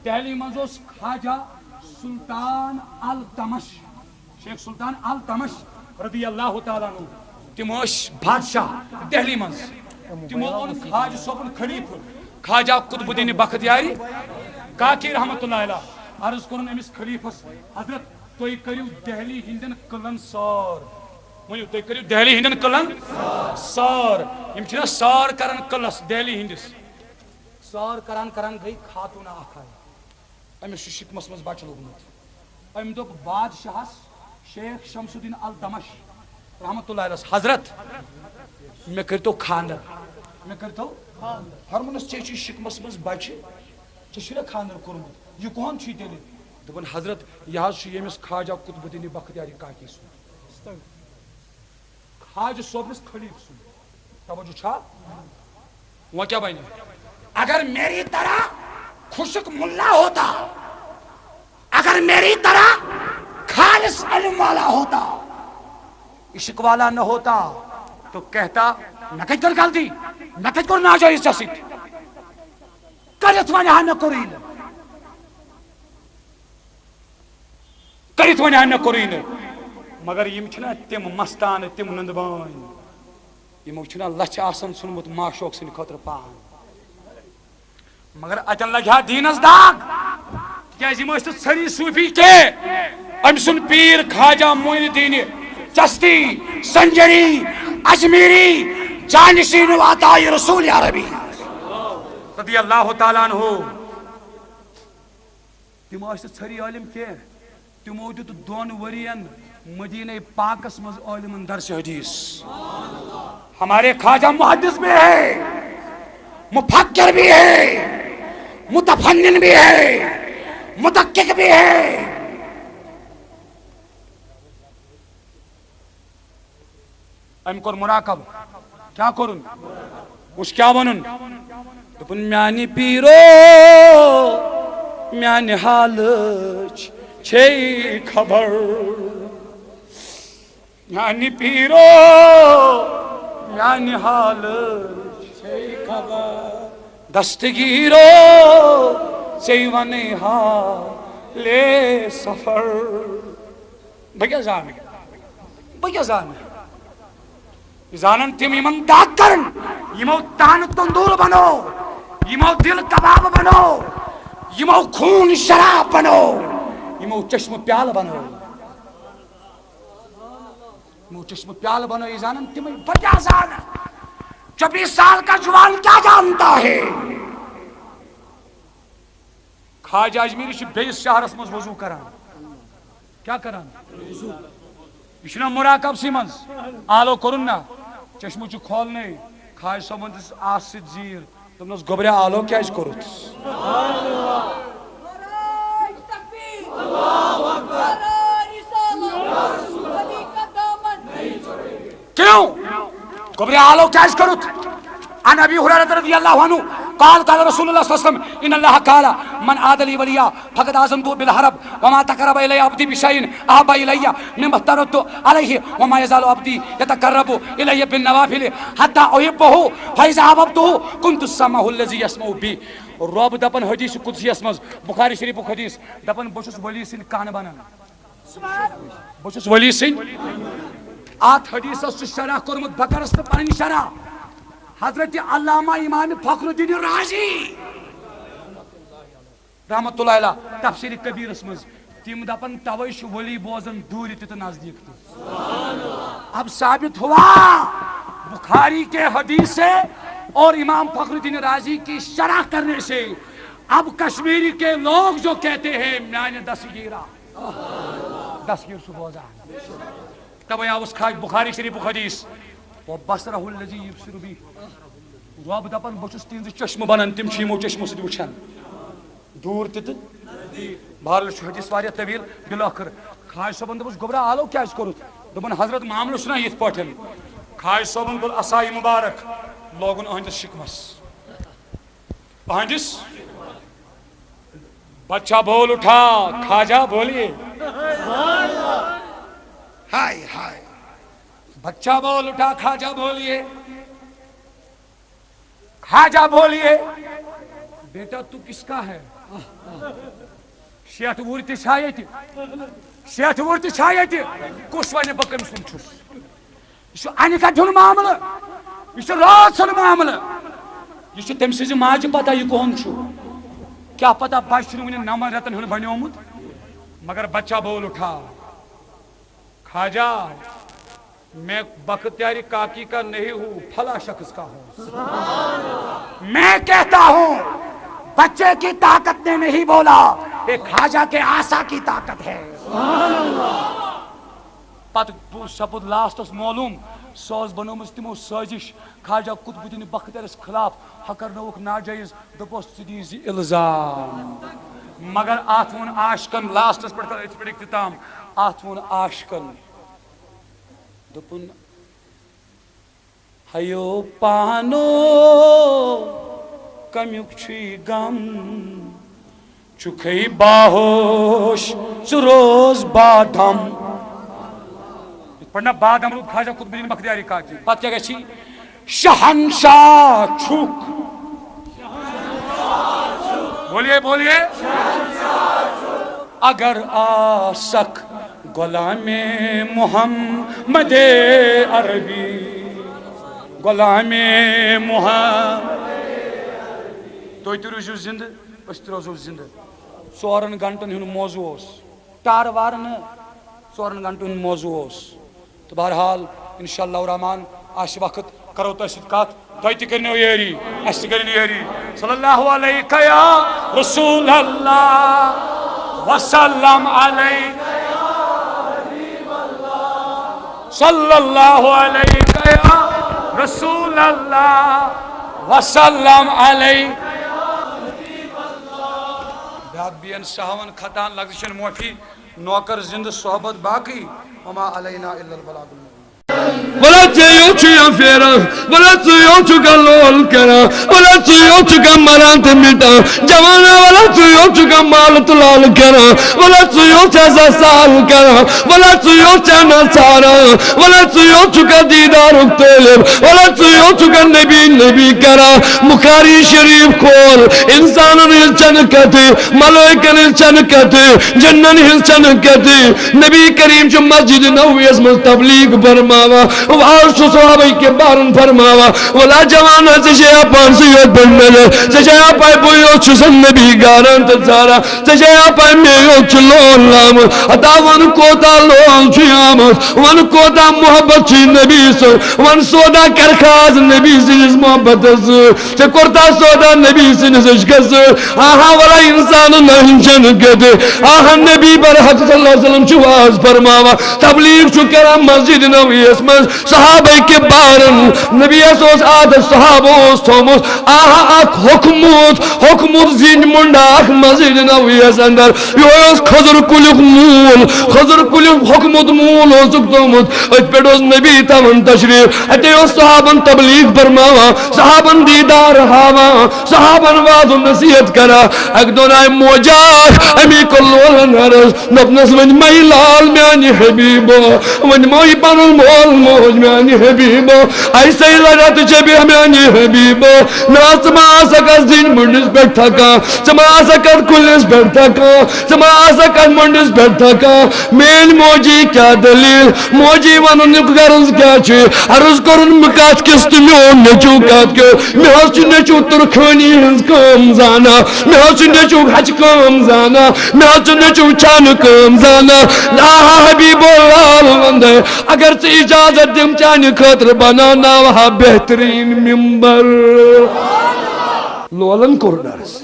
دہلی من اس خواجہ سلطان التمش، شیخ سلطان التمش رضی اللہ تعالیٰ عنہ. تم اس بادشاہ دہلی من، تمو اون خواجہ صوبن خلیفہ خواجہ قطب الدین بختیاری کاکی رحمت اللہ علیہ. عرض کرن امس خلیفس حضرت تُہۍ کٔرِو دہلی ہندین قلعن سار، ؤنِو تُہۍ کٔرِو دہلی ہندین قلعن سار. یم چھنا سار کران قلعس دہلی ہندس سار کران کران گئی خاتون اکھ آئی، امس چھ شکمس مز بچہ لوگمت. ام دوٚپ بادشاہس شیخ شمس الدین الدمش رحمت اللہ علیہ حضرت مے کرتو خاندر، مے کرتو ہرمنس چھ شکمس مز بچہ ژےٚ خاندر کورمت، یہ کون چھ تیلہِ؟ دپن حضرت یہ حظ یمس خواجہ قطب الدین بختیاری کاکی سن، خواجہ صوبنس خلیف سن. توجہ چھا؟ وہ کیا بنے؟ اگر میری طرح خشک ملا ہوتا، اگر میری طرح خالص علم والا ہوتا، عشق والا نہ ہوتا تو کہتا نہ کچھ کر غلطی، نہ کچھ کر ناجائز چست کرت ونہ نہ کرین، کرت ونہ نہ کرین. مگر یم چھنا تم مستان تم نندبان، یمو چھنا لچھ آسن سنمت معشوق سن خاطر پان. مگر اتن لگہ دینس داغ، کیاز یم ٲسۍ ژھری صوفی کے. أمۍ سُنٛد پیٖر خواجہ معین الدین چشتی سنجری اجمیری جانشین وعطائی رسول عربی رضی اللہ تعالیٰ عنہ. تم ٲسۍ ژھری عالم کینٛہہ، تمو دیُت 2 ؤرین مدینہ پاکس مز عالمن درس حدیث. ہمارے خواجہ محدث بھی ہے، مفکر بھی ہے، متفنن بھی ہے، مدقق بھی ہے. ام کور مراقب کیا کرن اس کیا ونن دپن میانی پیرو میانی حالچ چھے خبر یعنی پیرو یعنی حال چھے خبر دستگیرو چھے ونے حال سفر بھگیا زان زانن تم یمن داغ کرن یمو تان تندور بنو یمو دل کباب بنو یمو خون شراب بنو یمو چشم پیال بنو یہ زانن تم بجا زان 24 سال کا جوان کیا جانتا ہے خواجہ اجمیری بیس شہرس مز وضو کران کیا کران یہ مراقب سی مز آلو کرن نا چشمہ کھولنے خواجہ صاحب آس ست زیر دس گوبریا آلو کیا کورت کیوں گوبریا آلو کیا کورت عن ابي هريره رضي الله عنه قال قال رسول الله صلى الله عليه وسلم ان الله قال من عاد لي وليا فقد عزمت بالحرب وما تقرب الي عبدي بشيء احب الي مما افترضت عليه وما يزال عبدي يتقرب الي بالنوافل حتى احبه فاذا احببته كنت السمع الذي يسمع به رب دپن حدیث قدسی اسمز بخاری شریف حدیث دپن بچس ولی سن کان بنان بچس ولی سن ات حدیث اس شرح کرمت بکرس تہ پنن شرح حضرت علامہ امام فخر الدین رازی رحمت اللہ علیہ تفسیر کبیر اسمز تم دپن توش ولی بوزن دور تہ نزدیک تہ اب ثابت ہوا بخاری کے حدیث سے اور امام فخر الدین رازی کی شرح کرنے سے اب کشمیری کے لوگ جو کہتے ہیں میانے دستگیرہ دستگیر سے بوزا تب یا اس بخاری شریف حدیث وبصرہ الذی یبصر بی رب دپن بچس تہذ چشم بنان تم یمو چشمو ست وچھان دور تہ بہرحال حدیث واریاہ طویل بالآخر خواجہ صاحبن دپس گوبرا آلو کیا کورت دپن حضرت معاملہ چھنا یت پٹھن خواجہ صاحبن تل عصائی مبارک لوگن اہندس شکمس اہندس بچہ بول اٹھا خواجہ بولیے ہائے ہائے بچہ بول اٹھا خواجہ بولیے خواجہ بولیے بیٹا تو کس کا ہے شیٹ وورتی چھایت شیٹ وورتی چھایت کس ون بہ کم سن چھس یہ انہ کٹھن معاملہ یہ رات سن معاملہ یہ تم سز ماج پتہ یہ کون چھ کیا پتہ بچہ ون 9 رتن ہن بنیومت مگر بچہ بول اٹھا خواجہ میں بختیاری کاکی کا نہیں ہوں پھلا شخص کا ہوں میں کہتا ہوں بچے کی طاقت نے نہیں بولا ایک خواجہ کے آسا کی طاقت ہے پت سپد لاسٹس معلوم سوز بنومس تمو سازش خواجہ قطب الدین بختیارس خلاف ہکرنوک ناجائز دپوس ژٕ الزام مگر ات ون عاشقن لاسٹس پہ اختتام ات ون عاشقن دپن ہیو پانو کمیک چھی غم چکھئی باہوش چروز بادم پڑھنا بادم رو خواجہ قطب الدین بختیاری کا جی بات کیا گئی شہنشاہ چھک بولیے بولیے اگر آسک غلام محمد عربی غلام محمد تھی روزو زندہ اس تہ روزو زندہ 4 گھنٹن ہند موضوع ٹار وار نا 4 گھنٹن ہند موضوع تو بہرحال انشاءاللہ الرحمن آس وقت کرو تہ ست کت تہ کرنو یری اس کرن یری صلی اللہ علیہ یا رسول اللہ وسلم علیہ صلی اللہ علیہ یا رسول اللہ وسلم علیہ بیاک بین سہون خطان لغزشن موفی نوکر زند صحبت باقی وما علینا الا البلاغ المبین بولا ژٕ چھُکھا لول کران بولا ژٕ چھُکھا مران تہٕ مٹان جوانا بولا ژٕ چھُکھا مال تہٕ لال کران بولا ژٕ چھا سال کران بولا ژٕ چھا ژاران بولا ژٕ چھُکھا دیدارُک طالب بولا ژٕ چھُکھا نبی کران بخاری شریف کھول انسانن ہنز چنہٕ کتھٕ ملائکن ہنز چنہٕ کتھٕ جنن ہنز چنہٕ کتھٕ نبی کریم چھُ مسجد نبویس منٛز تبلیغ فرماوان واز چھُ صحابہ کے بارن فرماوان ولا جوانا ژےٚ چھےٚ پانسٕے یوت بٔڑمٕژ ژےٚ چھےٚ پاے بہٕ یوت چھُسن نبی گاران تہٕ ژاران ژےٚ چھےٚ پاے مےٚ یوت چھُ لول آمُت ہتا ون کوتاہ لول چھُ آمُت ون کوتاہ محبت چھُ نبی سُنٛد ون سودا کر خاص نبی سٕنٛدِس محبتس سۭتۍ ژےٚ کوٚرتاہ سودا نبی سٕنٛدِس عشقس سۭتۍ آہا ولا انسانن ہنٛز چنہٕ کتھٕ آہا نبی برحق صلی اللہ علیہ وسلم چھُ واز فرماوان تبلیغ چھُ کران مسجد نبویس منٛز صحابہ کے بارن نبیس اوس عادت صحابہ اوس تھومُت آہا اکھ حکمت زِنۍ مُنڈا اکھ مسجد نبویس اندر یہوے اوس خضر کُلیُک موٗل خضر کُلیُک حکمت موٗل اوسُکھ تھومُت أتھۍ پٮ۪ٹھ اوس نبی تھاوان تشریف اتے اوس صحابن تبلیغ فرماوان صحابن دیدار ہاوان صحابن وعظ و نصیحت کران اکہِ دۄہ آیہِ موجا امی کوٚر لولن عرض دوٚپنس وۄنۍ مے لال میانہِ حبیبو وۄنۍ موے پنُن مول موج میانہِ حبیبو ایسے لڑت چھے بیٚیہِ میانہِ حبیبو نہ ژٕ ما آسکھ اتھ زِنۍ مُنڈس پٮ۪ٹھ تھکان ژٕ ما آسکھ اتھ کُلِس پٮ۪ٹھ تھکان ژٕ ما آسکھ اتھ مُنڈس پٮ۪ٹھ تھکان میٲنۍ موجی کیاہ دلیل موجی وننُک غرض کیاہ چھُ عرض کوٚرُن بہٕ کتھ کِس تہٕ میون نیٚچوٗ کتھ کیُتھ مےٚ حظ چھُ نیٚچوٗ تُرخٲنی ہٕنٛز کٲم زانان مےٚ حظ چھُ نیٚچوٗ ہچہِ کٲم زانان مےٚ حظ چھُ نیٚچوٗ چھانہٕ کٲم زانان آہا حبیبو لال وندے اگر ژٕ اجازت دِم چانہِ خٲطرٕ بناوناوہا بہتریٖن ممبر لولن کوٚر عرض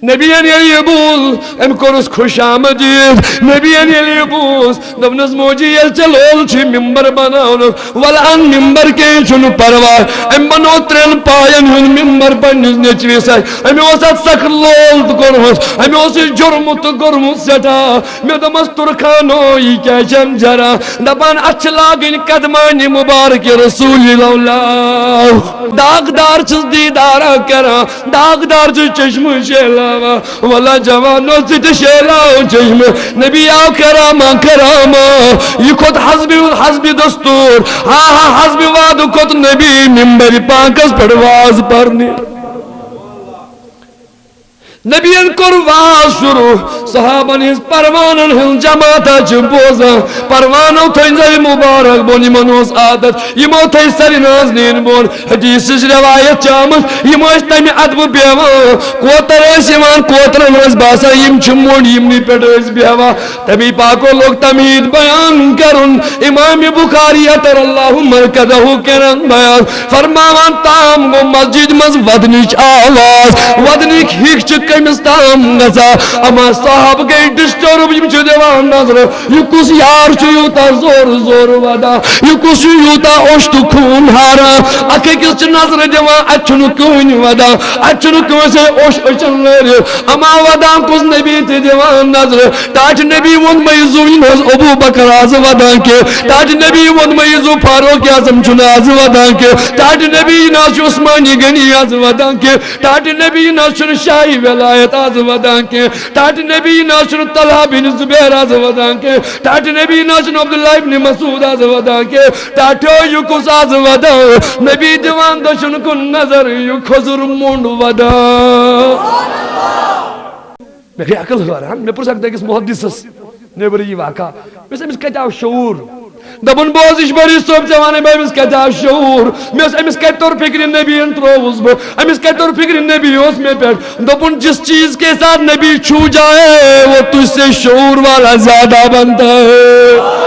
نبیَن ییٚلہِ یہِ بوٗز أمۍ کوٚرُس خوش آمدیٖد نبیَن ییٚلہِ یہِ بوٗز دوٚپنس موجی ییٚلہِ ژےٚ لول چھُے ممبر بناونُک وَلہٕ اَن ممبر کینٛہہ چھُنہٕ پرواے أمۍ بنوو 3 پاین ہُنٛد ممبر پننِس نیٚچوِس اَتھِ أمۍ اوس اتھ سخت لول تہٕ کوٚرمُت أمۍ اوس یہِ جُرمہٕ تہٕ کوٚرمُت سٮ۪ٹھاہ مےٚ دوٚپمس تُرخانو یہِ کیٛازِ چھَم جران دپان اتھ چھِ لاگٕنۍ قدمانہِ مُبارکہِ رسوٗلِ اللہ داغدار چھُس دیٖدارا کران داغدار چھُ چشمہٕ شیلان والا جوانو ژٕ تہِ شیلاو چشمہٕ نبی آو کراما کراما یہ کھوت حسبِ دستور ہاں ہاں حسبِ وعدٕ کھوت نبی ممبر پاکس پٮ۪ٹھ واز پرنہِ نبیَن کوٚر واز شروع صحابن ہٕنٛز پروانن ہٕنٛز جماعتا چھِ بوزان پروانو تھٲے مُبارک بوٚن یِمن اوس عادت یِمو تھٲے سرِ نازنیٖن بوٚن حدیثٕچ روایت چھِ آمٕژ یِم ٲسۍ تمہِ ادبہٕ بیٚہوان کوتر ٲسۍ یِوان کوترن ٲس باسان یِم چھِ موٚنڈ یِمنٕے پٮ۪ٹھ ٲسۍ بیٚہوان تبھی پاکو لوگ تمہید بیان کرُن امام بخاری عطر اللہ مرکزہ کرن بیان فرماوان تام گوٚو مسجد منٛز ودنٕچ آواز ودنٕکۍ ہِکھ چھِ کٔمِس تام گژھان اما صاحب گٔے ڈسٹرب یِم چھِ دِوان نظر یہِ کُس یار چھُ یوٗتاہ زورٕ زورٕ ودان یہِ کُس چھُ یوٗتاہ اوٚش تہٕ خوٗن ہاران اکھ أکِس چھِ نظرٕ دِوان اَتہِ چھُنہٕ کٕہٕنۍ ودان اَتہِ چھُنہٕ کٲنٛسے اوٚش أچھن لٲرِتھ اما ودان کُس نبی تہِ دِوان نظرٕ ٹاٹھہِ نبی ووٚن مےٚ یِم حظ ابوٗ بکر آز ودان کینٛہہ ٹاٹھہِ نبی ووٚن مےٚ فاروق اعظم چھُنہٕ آز ودان کینٛہہ ٹاٹھہِ نبی نہ چھُ عثمانی غنی آز ودان کینٛہہ ٹاٹھہِ نبی نہ چھُنہٕ شاہی ولایت آز ودان کینٛہہ ٹاٹھہِ نبی نہ چھُنہٕ طلحہ بن زبیر آز ودان کینٛہہ ٹاٹھہِ نبی نہ چھُنہٕ عبداللہ ابن مسعود آز ودان کینٛہہ ٹاٹھیو یہِ کُس آز ودان نبی دِوان دٔچھُن کُن نظر یہِ کھوٚزُر موٚنڈ ودان مےٚ گٔے عقل حٲران مےٚ پرٛژھ اکھ أکِس محدثس نیبرٕ یہِ واقعہ مےٚ دوٚپُس أمِس کتہِ آو شعوٗر دپُن بہٕ اوسُس بٔری صٲب ژےٚ ونے بہٕ أمِس کتہِ آو شعوٗر مےٚ اوس أمِس کتہِ توٚر فِکرِ نبیَن ترٛووُس بہٕ أمِس کتہِ توٚر فِکرِ نبی اوس مےٚ پٮ۪ٹھ دوٚپُن جس چیز کے ساتھ نبی چھوٗ جائے وہ تجھ سے شعوٗر والا زیادہ بنتا ہے